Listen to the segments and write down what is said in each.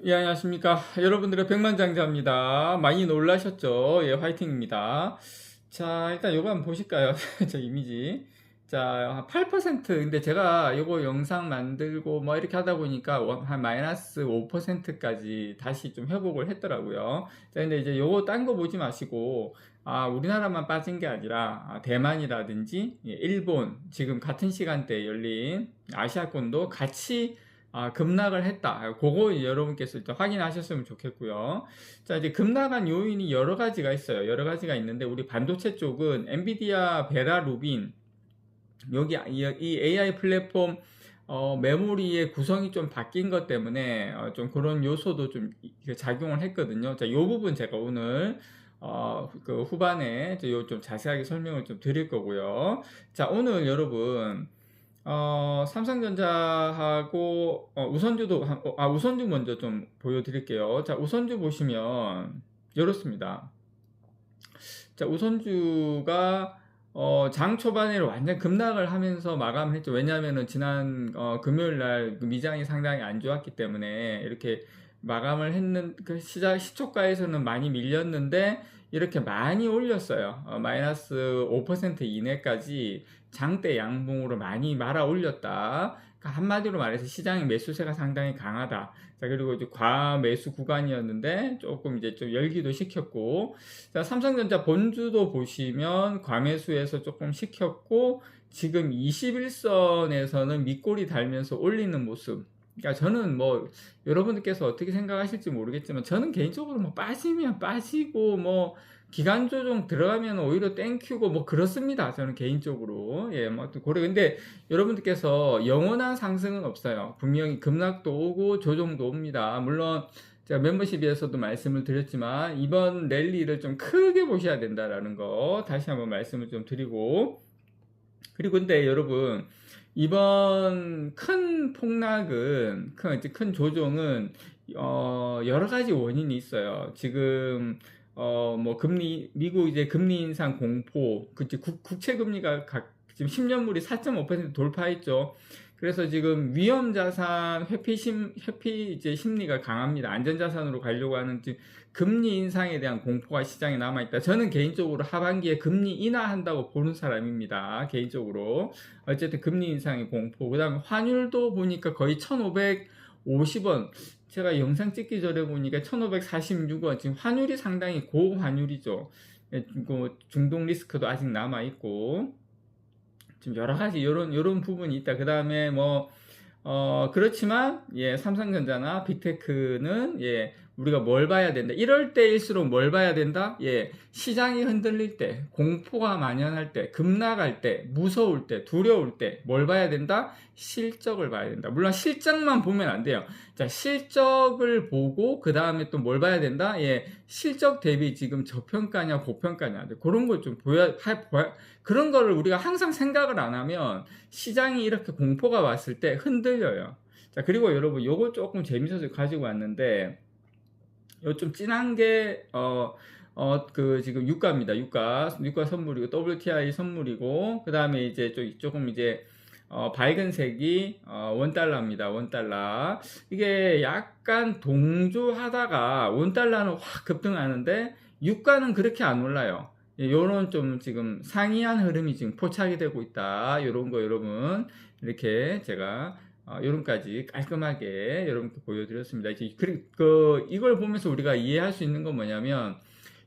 예, 안녕하십니까. 여러분들의 백만장자입니다. 많이 놀라셨죠? 예, 화이팅입니다. 자, 일단 요거 한번 보실까요? 저 이미지. 자, 8%. 근데 제가 요거 영상 만들고 뭐 이렇게 하다 보니까 한 마이너스 5%까지 다시 좀 회복을 했더라고요. 자, 근데 이제 요거 딴 거 보지 마시고, 우리나라만 빠진 게 아니라, 대만이라든지, 예, 일본, 지금 같은 시간대에 열린 아시아권도 같이 급락을 했다. 그거 여러분께서 일단 확인하셨으면 좋겠고요. 자, 이제 급락한 요인이 여러 가지가 있어요. 여러 가지가 있는데, 우리 반도체 쪽은 엔비디아 베라 루빈, 여기 이 AI 플랫폼 메모리의 구성이 좀 바뀐 것 때문에 좀 그런 요소도 좀 작용을 했거든요. 자, 요 부분 제가 오늘 그 후반에 좀 자세하게 설명을 좀 드릴 거고요. 자, 오늘 여러분 삼성전자하고 우선주도 우선주 먼저 좀 보여드릴게요. 자, 우선주 보시면 이렇습니다. 자, 우선주가 장 초반에 완전 급락을 하면서 마감했죠. 왜냐하면은 지난 금요일 날 미장이 상당히 안 좋았기 때문에 이렇게 마감을 했는 그 시초가에서는 많이 밀렸는데 이렇게 많이 올렸어요. 마이너스 5% 이내까지 장대 양봉으로 많이 말아 올렸다. 그러니까 한마디로 말해서 시장의 매수세가 상당히 강하다. 자, 그리고 이제 과매수 구간이었는데 조금 이제 좀 열기도 식혔고, 자, 삼성전자 본주도 보시면 과매수에서 조금 식혔고, 지금 21선에서는 밑골이 달면서 올리는 모습. 그러니까 저는 뭐 여러분들께서 어떻게 생각하실지 모르겠지만 저는 개인적으로 뭐 빠지면 빠지고 뭐 기간 조정 들어가면 오히려 땡큐고 뭐 그렇습니다. 저는 개인적으로. 예, 뭐 고래. 근데 여러분들께서 영원한 상승은 없어요. 분명히 급락도 오고 조정도 옵니다. 물론 제가 멤버십에서도 말씀을 드렸지만 이번 랠리를 좀 크게 보셔야 된다라는 거 다시 한번 말씀을 좀 드리고, 그리고 근데 여러분 이번 큰 폭락은 큰 조정은 여러 가지 원인이 있어요. 지금 뭐 금리 미국 이제 금리 인상 공포, 그치 국채 금리가 지금 10년물이 4.5% 돌파했죠. 그래서 지금 위험 자산 회피 이제 심리가 강합니다. 안전 자산으로 가려고 하는 금리 인상에 대한 공포가 시장에 남아 있다. 저는 개인적으로 하반기에 금리 인하한다고 보는 사람입니다. 개인적으로. 어쨌든 금리 인상의 공포. 그다음에 환율도 보니까 거의 1,550원. 제가 영상 찍기 전에 보니까 1,546원. 지금 환율이 상당히 고환율이죠. 중동 리스크도 아직 남아 있고. 지금 여러 가지 요런 부분이 있다. 그다음에 뭐 그렇지만, 예, 삼성전자나 빅테크는, 예, 우리가 뭘 봐야 된다. 이럴 때일수록 뭘 봐야 된다? 예, 시장이 흔들릴 때, 공포가 만연할 때, 급락할 때, 무서울 때, 두려울 때, 뭘 봐야 된다? 실적을 봐야 된다. 물론 실적만 보면 안 돼요. 자, 실적을 보고, 그 다음에 또 뭘 봐야 된다? 예, 실적 대비 지금 저평가냐, 고평가냐. 그런 걸 좀 그런 거를 우리가 항상 생각을 안 하면 시장이 이렇게 공포가 왔을 때 흔들려요. 자, 그리고 여러분, 요거 조금 재밌어서 가지고 왔는데, 요 좀 진한 게, 지금 유가입니다. 유가 선물이고, WTI 선물이고, 그 다음에 이제 조금 이제, 밝은 색이, 원달러입니다. 원달러. 이게 약간 동조하다가, 원달러는 확 급등하는데, 유가는 그렇게 안 올라요. 요런 좀 지금 상이한 흐름이 지금 포착이 되고 있다. 요런 거 여러분, 이렇게 제가 요런까지 깔끔하게 여러분께 보여드렸습니다. 이걸 보면서 우리가 이해할 수 있는 건 뭐냐면,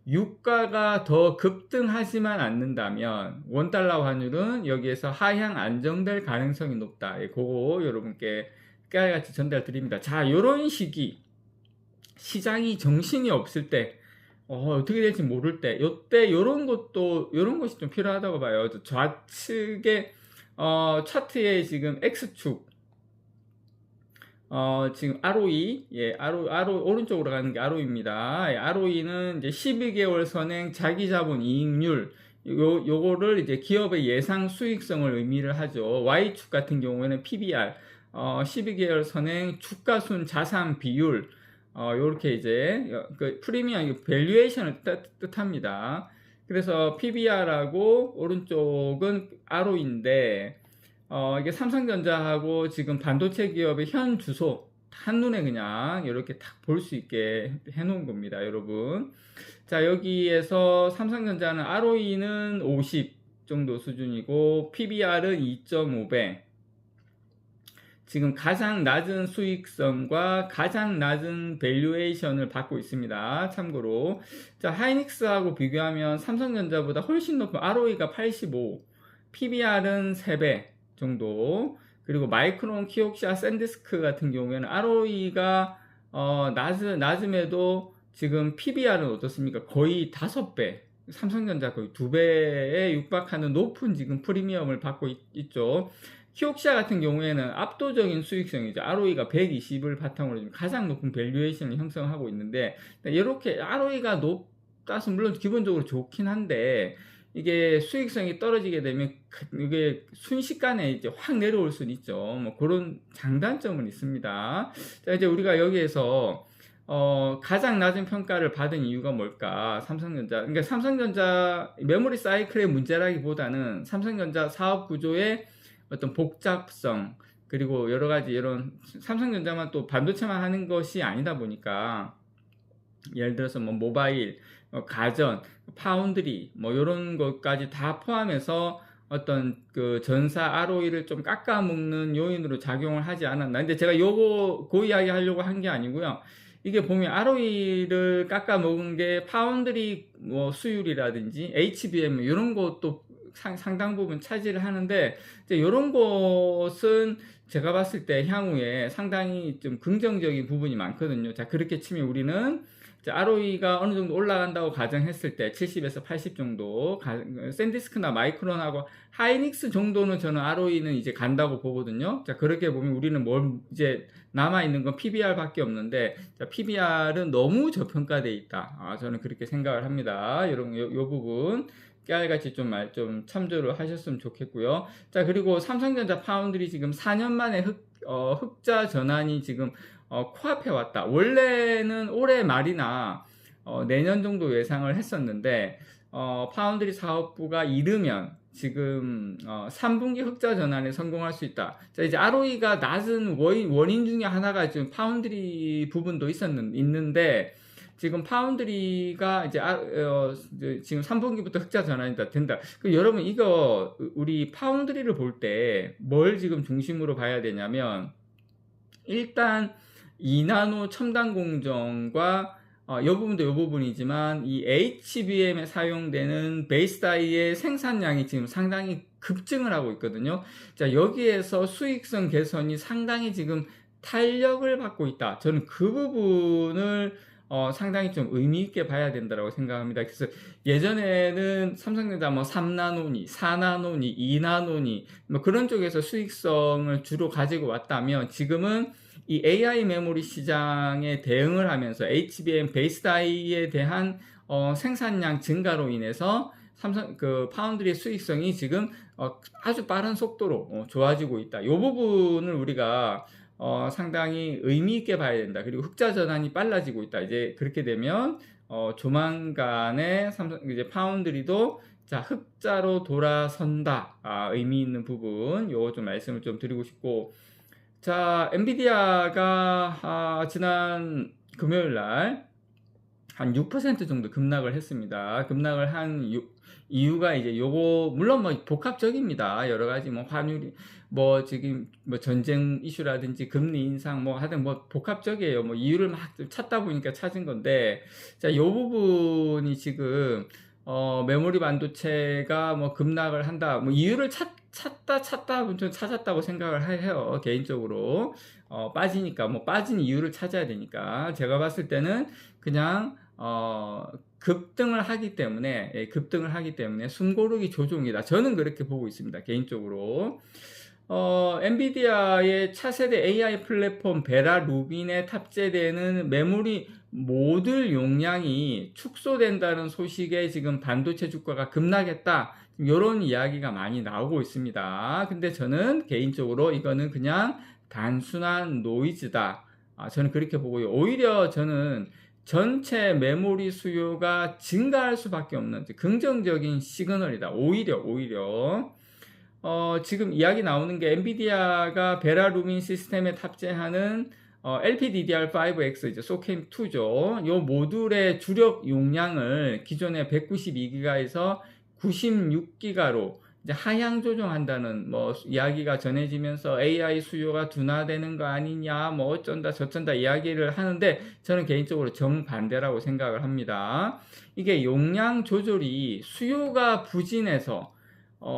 유가가 더 급등하지만 않는다면 원달러 환율은 여기에서 하향 안정될 가능성이 높다. 그거 여러분께 깨알같이 전달 드립니다. 자, 요런 시기, 시장이 정신이 없을 때, 어떻게 될지 모를 때, 요때 요런 것이 좀 필요하다고 봐요. 좌측에 차트에 지금 X축, 지금 ROE, 예, 오른쪽으로 가는 게 ROE입니다. 예, ROE는 이제 12개월 선행 자기자본 이익률, 요거를 이제 기업의 예상 수익성을 의미를 하죠. Y축 같은 경우에는 PBR, 12개월 선행 주가순 자산 비율, 요렇게 이제, 그 프리미엄, 밸류에이션을 뜻합니다. 그래서 PBR하고 오른쪽은 ROE인데, 이게 삼성전자하고 지금 반도체 기업의 현 주소 한눈에 그냥 이렇게 딱 볼 수 있게 해놓은 겁니다, 여러분. 자, 여기에서 삼성전자는 ROE는 50 정도 수준이고 PBR은 2.5배. 지금 가장 낮은 수익성과 가장 낮은 밸류에이션을 받고 있습니다. 참고로 자, 하이닉스하고 비교하면 삼성전자보다 훨씬 높은 ROE가 85, PBR은 3배 정도. 그리고 마이크론, 키옥시아, 샌디스크 같은 경우에는 ROE가 낮음에도 지금 PBR은 어떻습니까? 거의 5배, 삼성전자 거의 2배에 육박하는 높은 지금 프리미엄을 받고 있죠. 키옥시아 같은 경우에는 압도적인 수익성이죠. ROE가 120을 바탕으로 지금 가장 높은 밸류에이션을 형성하고 있는데, 이렇게 ROE가 높다서 물론 기본적으로 좋긴 한데, 이게 수익성이 떨어지게 되면 이게 순식간에 이제 확 내려올 수는 있죠. 뭐 그런 장단점은 있습니다. 자, 이제 우리가 여기에서 가장 낮은 평가를 받은 이유가 뭘까? 삼성전자. 그러니까 삼성전자 메모리 사이클의 문제라기보다는 삼성전자 사업 구조의 어떤 복잡성, 그리고 여러 가지 이런 삼성전자만 또 반도체만 하는 것이 아니다 보니까, 예를 들어서 뭐 모바일, 가전, 파운드리 뭐 이런 것까지 다 포함해서 어떤 그 전사 ROE를 좀 깎아먹는 요인으로 작용을 하지 않았나. 근데 제가 그 이야기 하려고 한 게 아니고요. 이게 보면 ROE를 깎아먹은 게 파운드리 뭐 수율이라든지 HBM 이런 것도 상당 부분 차지를 하는데, 이제 이런 것은 제가 봤을 때 향후에 상당히 좀 긍정적인 부분이 많거든요. 자, 그렇게 치면 우리는 ROE가 어느 정도 올라간다고 가정했을 때 70에서 80 정도, 샌디스크나 마이크론하고 하이닉스 정도는 저는 ROE는 이제 간다고 보거든요. 자, 그렇게 보면 우리는 이제 남아있는 건 PBR밖에 없는데, 자, PBR은 너무 저평가되어 있다. 저는 그렇게 생각을 합니다. 여러분, 요 부분 깨알같이 좀 참조를 하셨으면 좋겠고요. 자, 그리고 삼성전자 파운드리 지금 4년 만에 흑자 전환이 지금 코앞에 왔다. 원래는 올해 말이나 내년 정도 예상을 했었는데, 파운드리 사업부가 이르면 지금 3분기 흑자 전환에 성공할 수 있다. 자, 이제 ROE가 낮은 원인 중에 하나가 지금 파운드리 부분도 있는데, 지금 파운드리가 이제 지금 3분기부터 흑자 전환이 된다. 여러분, 이거 우리 파운드리를 볼 때 뭘 지금 중심으로 봐야 되냐면, 일단 2나노 첨단 공정과 이 부분이지만 이 HBM에 사용되는 베이스 다이의 생산량이 지금 상당히 급증을 하고 있거든요. 자, 여기에서 수익성 개선이 상당히 지금 탄력을 받고 있다. 저는 그 부분을 상당히 좀 의미 있게 봐야 된다고 생각합니다. 그래서 예전에는 삼성전자 뭐 3나노니, 4나노니, 2나노니 뭐 그런 쪽에서 수익성을 주로 가지고 왔다면, 지금은 이 AI 메모리 시장에 대응을 하면서 HBM 베이스 다이에 대한 생산량 증가로 인해서 파운드리의 수익성이 지금 아주 빠른 속도로 좋아지고 있다. 이 부분을 우리가 상당히 의미 있게 봐야 된다. 그리고 흑자 전환이 빨라지고 있다. 이제 그렇게 되면 조만간에 이제 파운드리도 자, 흑자로 돌아선다. 의미 있는 부분 요거 좀 말씀을 좀 드리고 싶고, 자, 엔비디아가 지난 금요일 날 한 6% 정도 급락을 했습니다. 급락을 한 이유가 이제 요거 물론 뭐 복합적입니다. 여러 가지 뭐 환율이 뭐 지금 뭐 전쟁 이슈라든지 금리 인상 뭐 하여튼 뭐 복합적이에요. 뭐 이유를 막 찾다 보니까 찾은 건데, 자, 요 부분이 지금 메모리 반도체가 뭐 급락을 한다. 뭐 이유를 찾다 좀 찾았다고 생각을 해요. 개인적으로. 빠지니까 뭐 빠진 이유를 찾아야 되니까. 제가 봤을 때는 그냥 급등을 하기 때문에 숨고르기 조종이다. 저는 그렇게 보고 있습니다. 개인적으로. 엔비디아의 차세대 AI 플랫폼 베라 루빈에 탑재되는 메모리 모듈 용량이 축소된다는 소식에 지금 반도체 주가가 급락했다. 이런 이야기가 많이 나오고 있습니다. 근데 저는 개인적으로 이거는 그냥 단순한 노이즈다. 저는 그렇게 보고요. 오히려 저는 전체 메모리 수요가 증가할 수밖에 없는 긍정적인 시그널이다. 오히려 지금 이야기 나오는 게 엔비디아가 베라 루민 시스템에 탑재하는 LPDDR5X 이제 SOCAMM2죠. 요 모듈의 주력 용량을 기존의 192기가에서 96기가로 이제 하향 조정한다는 뭐 이야기가 전해지면서 AI 수요가 둔화되는 거 아니냐, 뭐 어쩐다 저쩐다 이야기를 하는데 저는 개인적으로 정반대라고 생각을 합니다. 이게 용량 조절이 수요가 부진해서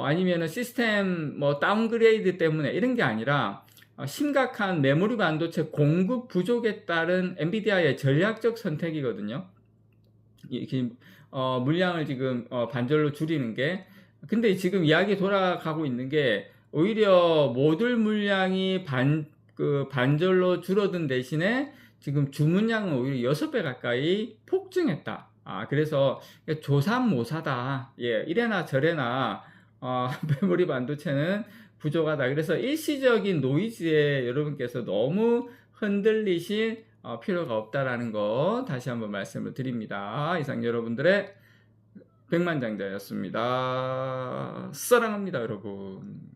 아니면은 시스템 뭐 다운그레이드 때문에 이런 게 아니라 심각한 메모리 반도체 공급 부족에 따른 엔비디아의 전략적 선택이거든요. 이렇게 물량을 지금 반절로 줄이는 게. 근데 지금 이야기 돌아가고 있는 게 오히려 모듈 물량이 반절로 줄어든 대신에 지금 주문량은 오히려 6배 가까이 폭증했다. 그래서 조삼모사다. 예, 이래나 저래나 메모리 반도체는 부족하다. 그래서 일시적인 노이즈에 여러분께서 너무 흔들리실 필요가 없다라는 거 다시 한번 말씀을 드립니다. 이상 여러분들의 백만장자였습니다. 사랑합니다, 여러분.